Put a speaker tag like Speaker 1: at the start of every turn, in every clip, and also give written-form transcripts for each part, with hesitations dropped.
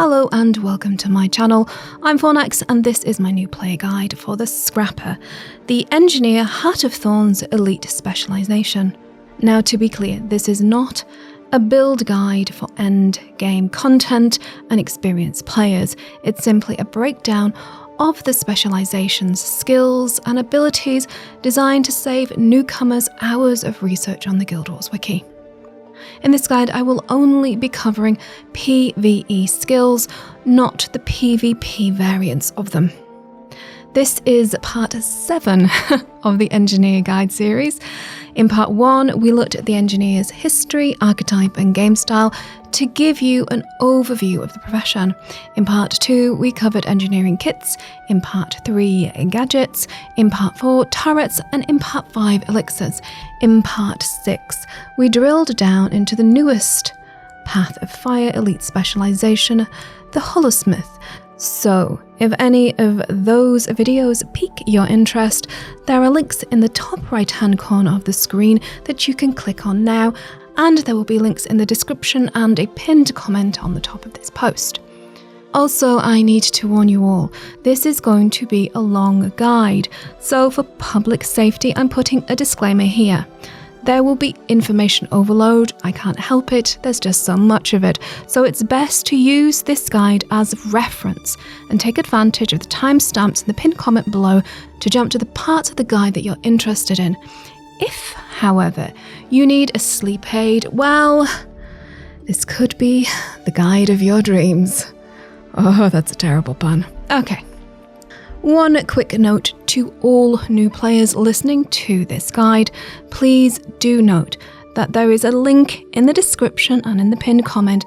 Speaker 1: Hello and welcome to my channel. I'm Fornax and this is my new player guide for the Scrapper, the Engineer Heart of Thorns Elite Specialization. Now to be clear, this is not a build guide for end game content and experienced players. It's simply a breakdown of the specialization's skills and abilities designed to save newcomers hours of research on the Guild Wars wiki. In this guide, I will only be covering PvE skills, not the PvP variants of them. This is part 7 of the Engineer Guide series. In part 1, we looked at the Engineer's history, archetype and game style to give you an overview of the profession. In part 2, we covered engineering kits, in part 3, gadgets, in part 4, turrets, and in part 5, elixirs. In part 6, we drilled down into the newest Path of Fire elite specialization, the Holosmith. So, if any of those videos pique your interest, there are links in the top right hand corner of the screen that you can click on now, and there will be links in the description and a pinned comment on the top of this post. Also, I need to warn you all, this is going to be a long guide, so for public safety I'm putting a disclaimer here. There will be information overload, I can't help it, there's just so much of it, so it's best to use this guide as reference and take advantage of the timestamps in the pinned comment below to jump to the parts of the guide that you're interested in. If, however, you need a sleep aid, well, this could be the guide of your dreams. Oh, that's a terrible pun. Okay. One quick note to all new players listening to this guide, please do note that there is a link in the description and in the pinned comment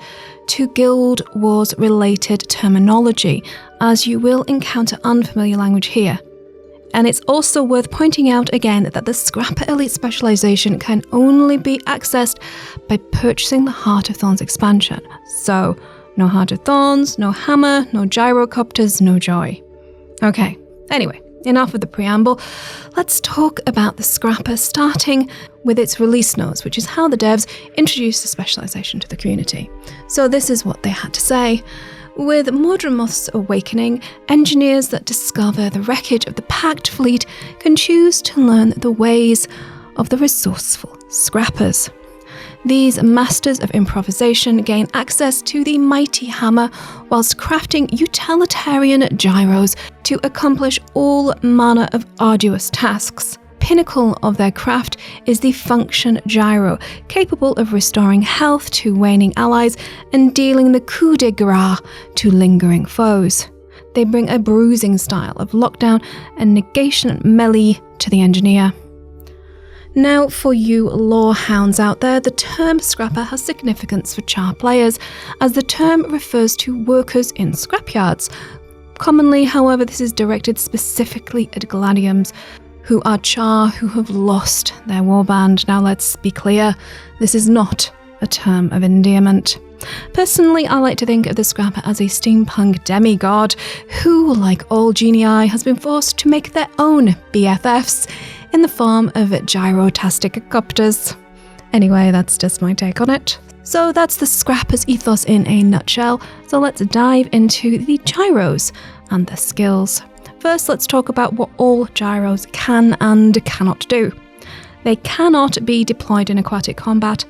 Speaker 1: to Guild Wars related terminology, as you will encounter unfamiliar language here. And it's also worth pointing out again that the Scrapper Elite specialization can only be accessed by purchasing the Heart of Thorns expansion. So, no Heart of Thorns, no hammer, no gyrocopters, no joy. Okay, anyway, enough of the preamble. Let's talk about the Scrapper, starting with its release notes, which is how the devs introduced the specialization to the community. So this is what they had to say. With Mordramoth's awakening, engineers that discover the wreckage of the Pact fleet can choose to learn the ways of the resourceful Scrappers. These masters of improvisation gain access to the mighty hammer whilst crafting utilitarian gyros to accomplish all manner of arduous tasks. Pinnacle of their craft is the function gyro, capable of restoring health to waning allies and dealing the coup de grace to lingering foes. They bring a bruising style of lockdown and negation melee to the engineer. Now, for you lore hounds out there, the term Scrapper has significance for Char players, as the term refers to workers in scrapyards. Commonly, however, this is directed specifically at gladiums, who are Char who have lost their warband. Now, let's be clear, this is not a term of endearment. Personally, I like to think of the Scrapper as a steampunk demigod who, like all genii, has been forced to make their own BFFs in the form of gyrotastic copters. Anyway, that's just my take on it. So that's the Scrapper's ethos in a nutshell, so let's dive into the gyros and their skills. First, let's talk about what all gyros can and cannot do. They cannot be deployed in aquatic combat,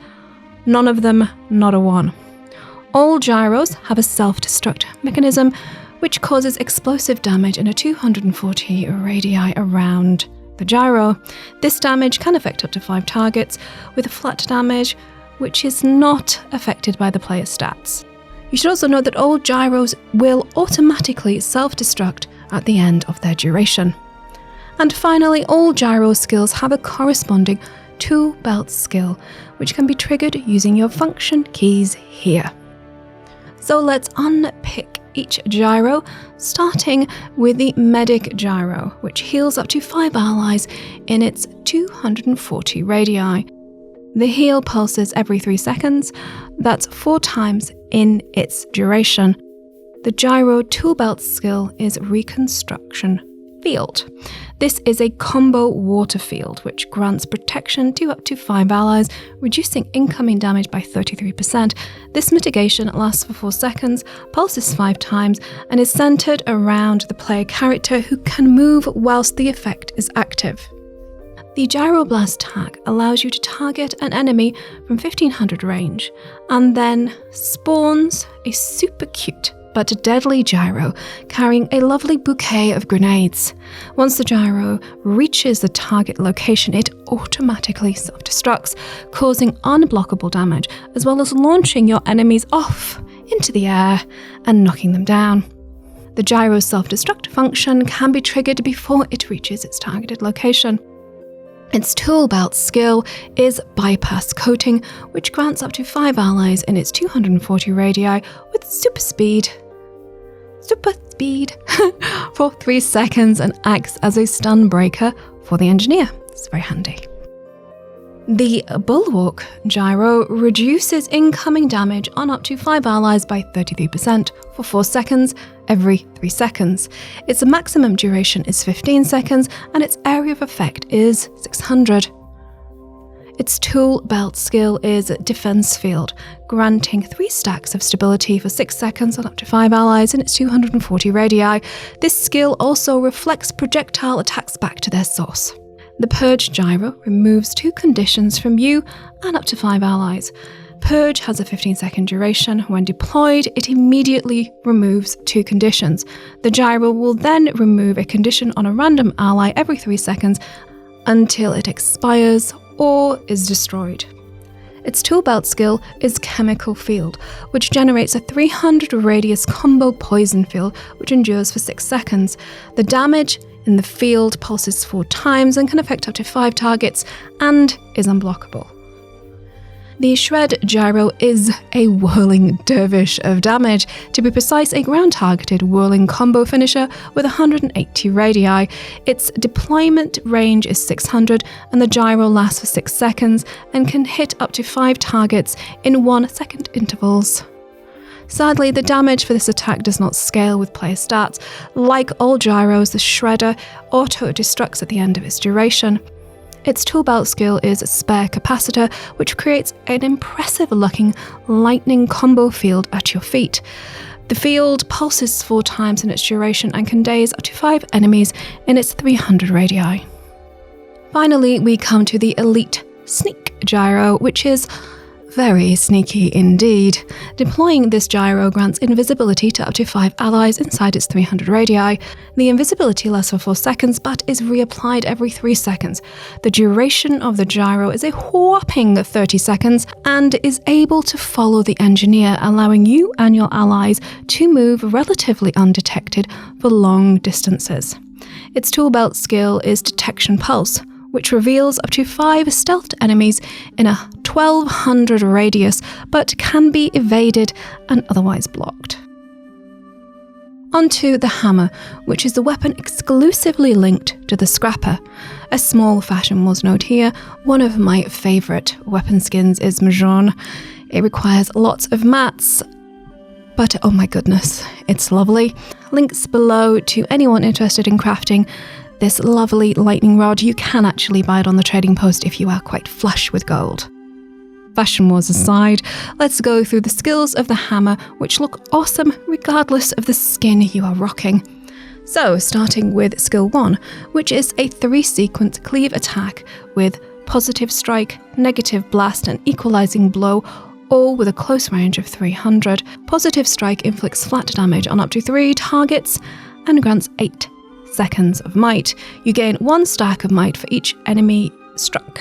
Speaker 1: none of them, not a one. All gyros have a self-destruct mechanism which causes explosive damage in a 240 radii around the gyro. This damage can affect up to 5 targets, with flat damage which is not affected by the player's stats. You should also note that all gyros will automatically self-destruct at the end of their duration. And finally, all gyro skills have a corresponding tool belt skill, which can be triggered using your function keys here. So let's unpick each gyro, starting with the Medic gyro, which heals up to 5 allies in its 240 radii. The heal pulses every 3 seconds, that's 4 times in its duration. The gyro toolbelt skill is Reconstruction field. This is a combo water field, which grants protection to up to 5 allies, reducing incoming damage by 33%. This mitigation lasts for 4 seconds, pulses 5 times, and is centered around the player character who can move whilst the effect is active. The Gyro Blast tag allows you to target an enemy from 1500 range, and then spawns a super cute but deadly gyro carrying a lovely bouquet of grenades. Once the gyro reaches the target location, it automatically self-destructs, causing unblockable damage, as well as launching your enemies off into the air and knocking them down. The gyro's self-destruct function can be triggered before it reaches its targeted location. Its tool belt skill is Bypass Coating, which grants up to 5 allies in its 240 radii with super speed for 3 seconds and acts as a stun breaker for the engineer. It's very handy. The Bulwark Gyro reduces incoming damage on up to 5 allies by 33% for 4 seconds every 3 seconds. Its maximum duration is 15 seconds and its area of effect is 600. Its tool belt skill is Defense Field, granting 3 stacks of stability for 6 seconds on up to 5 allies in its 240 radii. This skill also reflects projectile attacks back to their source. The Purge Gyro removes 2 conditions from you and up to 5 allies. Purge has a 15-second duration. When deployed, it immediately removes 2 conditions. The gyro will then remove a condition on a random ally every 3 seconds until it expires or is destroyed. Its tool belt skill is Chemical Field, which generates a 300 radius combo poison field which endures for 6 seconds. The damage in the field pulses 4 times and can affect up to 5 targets and is unblockable. The Shred Gyro is a whirling dervish of damage. To be precise, a ground-targeted whirling combo finisher with 180 radii. Its deployment range is 600, and the gyro lasts for 6 seconds and can hit up to 5 targets in 1-second intervals. Sadly, the damage for this attack does not scale with player stats. Like all gyros, the Shredder auto-destructs at the end of its duration. Its tool belt skill is Spare Capacitor, which creates an impressive-looking lightning combo field at your feet. The field pulses 4 times in its duration and can daze up to 5 enemies in its 300 radii. Finally, we come to the Elite Sneak Gyro, which is very sneaky indeed. Deploying this gyro grants invisibility to up to 5 allies inside its 300 radii. The invisibility lasts for 4 seconds but is reapplied every 3 seconds. The duration of the gyro is a whopping 30 seconds and is able to follow the engineer, allowing you and your allies to move relatively undetected for long distances. Its tool belt skill is Detection Pulse, which reveals up to 5 stealthed enemies in a 1200 radius, but can be evaded and otherwise blocked. Onto the Hammer, which is the weapon exclusively linked to the Scrapper. A small fashion was note here. One of my favourite weapon skins is Mahjong. It requires lots of mats, but oh my goodness, it's lovely. Links below to anyone interested in crafting this lovely lightning rod. You can actually buy it on the trading post if you are quite flush with gold. Fashion wars aside, let's go through the skills of the hammer, which look awesome regardless of the skin you are rocking. So, starting with skill 1, which is a 3-sequence cleave attack with positive strike, negative blast and equalizing blow, all with a close range of 300. Positive strike inflicts flat damage on up to 3 targets and grants 8 seconds of might. You gain 1 stack of might for each enemy struck.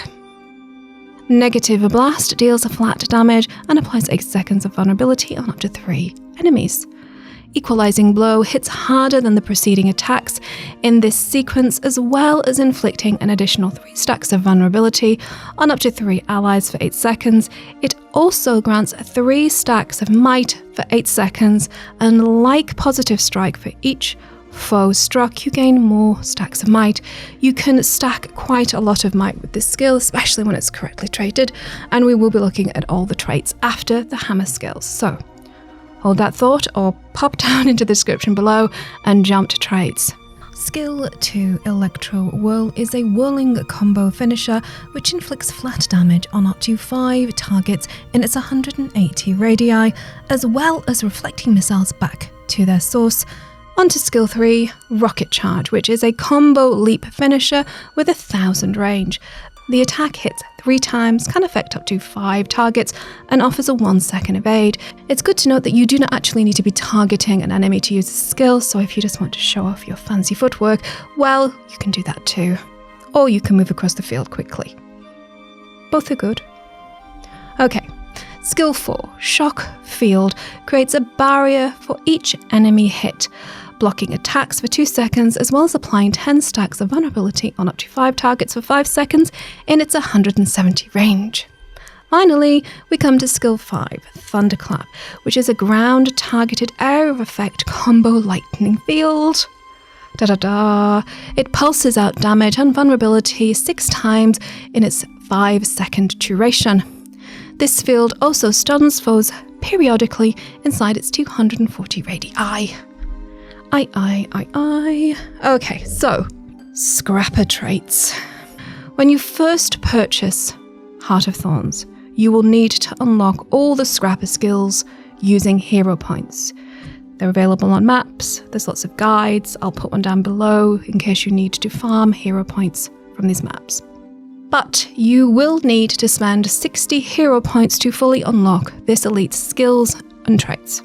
Speaker 1: Negative blast deals a flat damage and applies 8 seconds of vulnerability on up to 3 enemies. Equalizing blow hits harder than the preceding attacks in this sequence, as well as inflicting an additional 3 stacks of vulnerability on up to 3 allies for 8 seconds. It also grants 3 stacks of might for 8 seconds, and like positive strike, for each foe struck, you gain more stacks of might. You can stack quite a lot of might with this skill, especially when it's correctly traded, and we will be looking at all the traits after the hammer skills. So, hold that thought or pop down into the description below and jump to traits. Skill 2 Electro Whirl is a whirling combo finisher which inflicts flat damage on up to 5 targets in its 180 radii, as well as reflecting missiles back to their source. Onto Skill 3 Rocket Charge, which is a combo leap finisher with 1,000 range. The attack hits 3 times, can affect up to 5 targets, and offers a 1-second evade. It's good to note that you do not actually need to be targeting an enemy to use this skill, so if you just want to show off your fancy footwork, well, you can do that too. Or you can move across the field quickly. Both are good. Okay, Skill 4, Shock Field, creates a barrier for each enemy hit, blocking attacks for 2 seconds, as well as applying 10 stacks of vulnerability on up to 5 targets for 5 seconds in its 170 range. Finally, we come to Skill 5, Thunderclap, which is a ground-targeted area of effect combo lightning field. It pulses out damage and vulnerability 6 times in its 5-second duration. This field also stuns foes periodically inside its 240 radii. Okay, so, Scrapper Traits. When you first purchase Heart of Thorns, you will need to unlock all the Scrapper skills using hero points. They're available on maps, there's lots of guides, I'll put one down below in case you need to farm hero points from these maps. But you will need to spend 60 hero points to fully unlock this elite's skills and traits.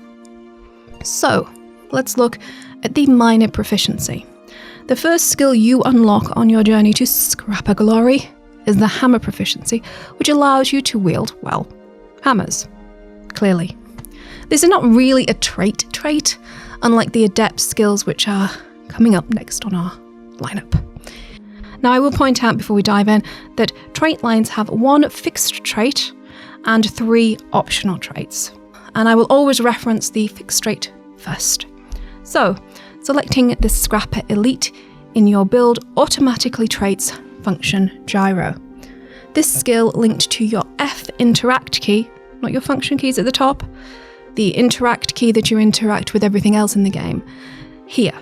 Speaker 1: So, let's look at the minor proficiency. The first skill you unlock on your journey to Scrapper Glory is the hammer proficiency, which allows you to wield, well, hammers. Clearly. This is not really a trait, unlike the Adept skills which are coming up next on our lineup. Now I will point out before we dive in that trait lines have 1 fixed trait and 3 optional traits, and I will always reference the fixed trait first. So, selecting the Scrapper Elite in your build automatically traits function gyro. This skill linked to your F interact key, not your function keys at the top, the interact key that you interact with everything else in the game, here.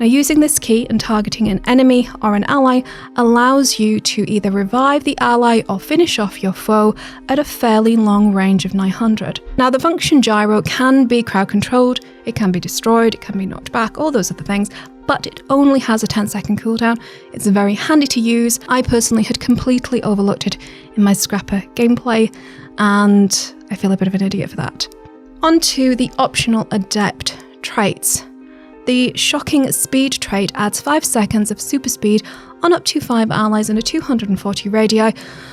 Speaker 1: Now using this key and targeting an enemy or an ally allows you to either revive the ally or finish off your foe at a fairly long range of 900. Now the function gyro can be crowd controlled, it can be destroyed, it can be knocked back, all those other things, but it only has a 10-second cooldown. It's very handy to use. I personally had completely overlooked it in my Scrapper gameplay, and I feel a bit of an idiot for that. On to the optional Adept Traits. The Shocking Speed trait adds 5 seconds of super speed on up to 5 allies in a 240 radii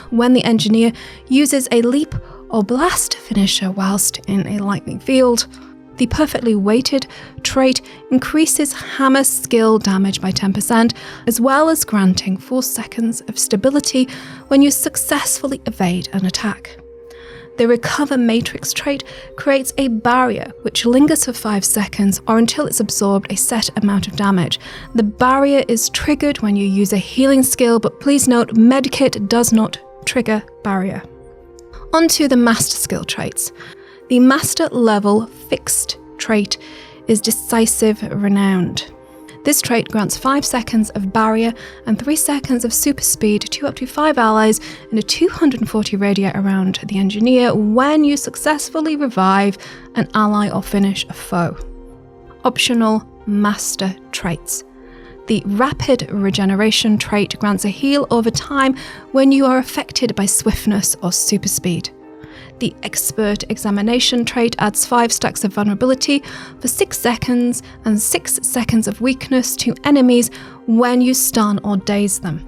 Speaker 1: when the engineer uses a leap or blast finisher whilst in a lightning field. The Perfectly Weighted trait increases hammer skill damage by 10%, as well as granting 4 seconds of stability when you successfully evade an attack. The Recover Matrix trait creates a barrier which lingers for 5 seconds or until it's absorbed a set amount of damage. The barrier is triggered when you use a healing skill, but please note Medkit does not trigger barrier. On to the Master Skill traits. The Master Level Fixed trait is Decisive Renowned. This trait grants 5 seconds of barrier and 3 seconds of super speed to up to 5 allies in a 240 radii around the engineer when you successfully revive an ally or finish a foe. Optional Master Traits. The Rapid Regeneration trait grants a heal over time when you are affected by swiftness or super speed. The Expert Examination trait adds 5 stacks of vulnerability for 6 seconds and 6 seconds of weakness to enemies when you stun or daze them.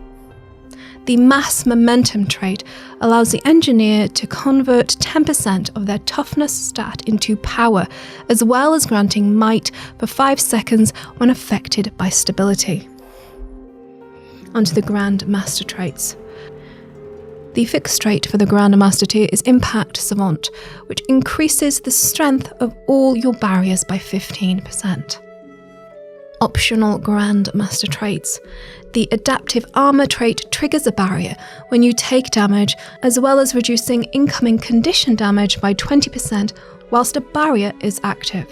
Speaker 1: The Mass Momentum trait allows the engineer to convert 10% of their toughness stat into power, as well as granting might for 5 seconds when affected by stability. Onto the Grandmaster traits. The fixed trait for the Grandmaster tier is Impact Savant, which increases the strength of all your barriers by 15%. Optional Grandmaster traits. The Adaptive Armor trait triggers a barrier when you take damage, as well as reducing incoming condition damage by 20% whilst a barrier is active.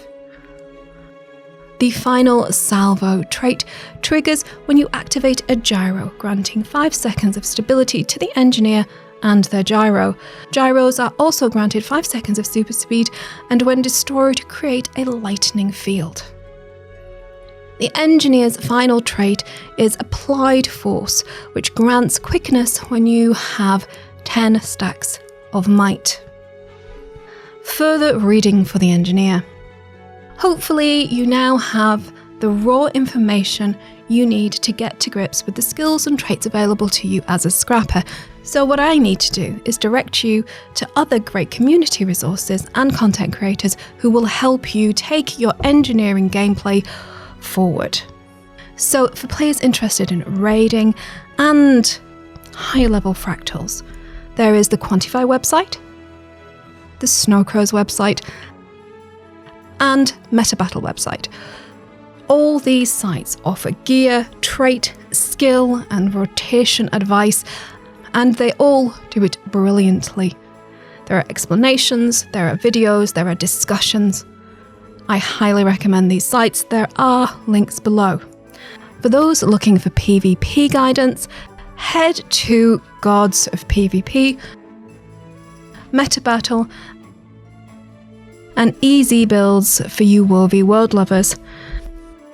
Speaker 1: The final salvo trait triggers when you activate a gyro, granting 5 seconds of stability to the engineer and their gyro. Gyros are also granted 5 seconds of super speed, and when destroyed, create a lightning field. The engineer's final trait is Applied Force, which grants quickness when you have 10 stacks of might. Further reading for the engineer. Hopefully you now have the raw information you need to get to grips with the skills and traits available to you as a scrapper. So what I need to do is direct you to other great community resources and content creators who will help you take your engineering gameplay forward. So for players interested in raiding and higher level fractals, there is the Quantify website, the Snowcrow's website, and MetaBattle website. All these sites offer gear, trait, skill, and rotation advice, and they all do it brilliantly. There are explanations, there are videos, there are discussions. I highly recommend these sites. There are links below. For those looking for PvP guidance, head to Gods of PvP, MetaBattle, and easy builds for you WoW world lovers.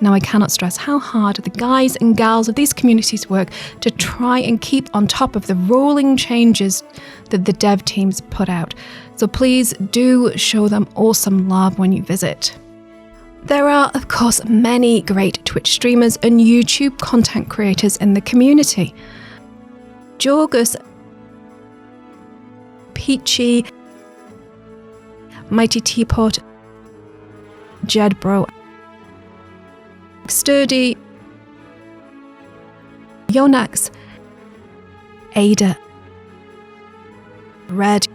Speaker 1: Now, I cannot stress how hard the guys and gals of these communities work to try and keep on top of the rolling changes that the dev teams put out. So please do show them awesome love when you visit. There are, of course, many great Twitch streamers and YouTube content creators in the community. Jorgus, Peachy, Mighty Teapot, Jedbro, Sturdy, Yonax, Ada, Red.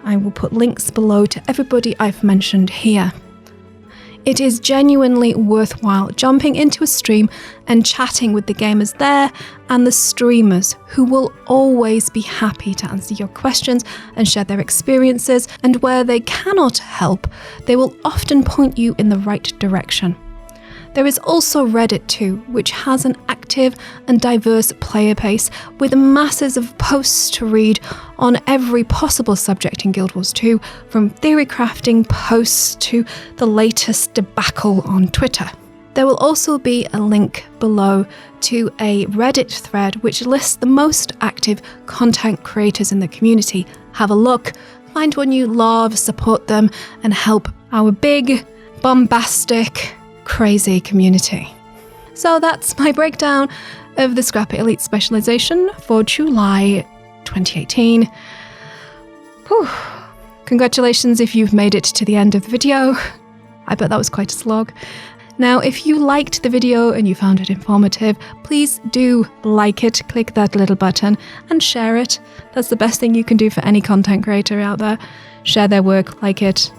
Speaker 1: I will put links below to everybody I've mentioned here. It is genuinely worthwhile jumping into a stream and chatting with the gamers there and the streamers who will always be happy to answer your questions and share their experiences, and where they cannot help, they will often point you in the right direction. There is also Reddit too, which has an active and diverse player base with masses of posts to read on every possible subject in Guild Wars 2, from theory crafting posts to the latest debacle on Twitter. There will also be a link below to a Reddit thread which lists the most active content creators in the community. Have a look, find one you love, support them, and help our big, bombastic, crazy community. So that's my breakdown of the Scrapper Elite specialization for July 2018. Whew. Congratulations if you've made it to the end of the video. I bet that was quite a slog. Now, if you liked the video and you found it informative, please do like it, click that little button and share it. That's the best thing you can do for any content creator out there. Share their work, like it.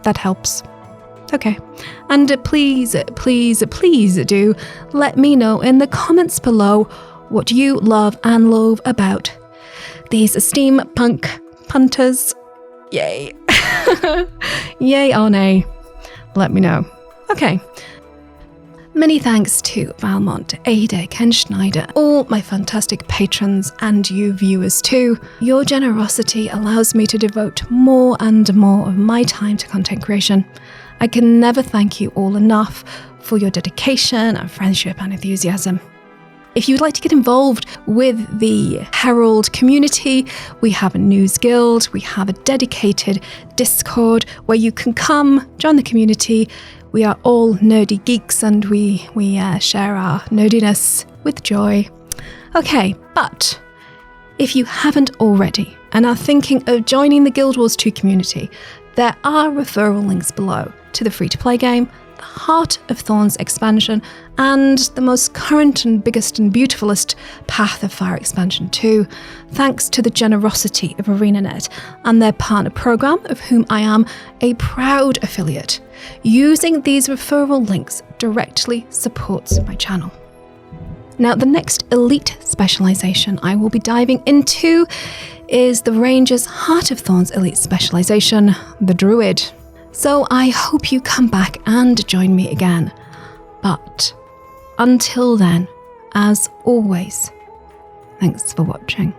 Speaker 1: That helps. Okay, and please do let me know in the comments below what you love and loathe about these steampunk punters. Yay. Yay or nay. Let me know. Okay. Many thanks to Valmont, Ada, Ken Schneider, all my fantastic patrons, and you viewers too. Your generosity allows me to devote more and more of my time to content creation. I can never thank you all enough for your dedication and friendship and enthusiasm. If you'd like to get involved with the Herald community, we have a news guild, we have a dedicated Discord where you can come, join the community. We are all nerdy geeks and we share our nerdiness with joy. Okay, but if you haven't already and are thinking of joining the Guild Wars 2 community, there are referral links below to the free-to-play game, the Heart of Thorns expansion, and the most current and biggest and beautifulest Path of Fire expansion too, thanks to the generosity of ArenaNet and their partner program, of whom I am a proud affiliate. Using these referral links directly supports my channel. Now, the next elite specialization I will be diving into is the Ranger's Heart of Thorns elite specialization, the Druid. So I hope you come back and join me again. But until then, as always, thanks for watching.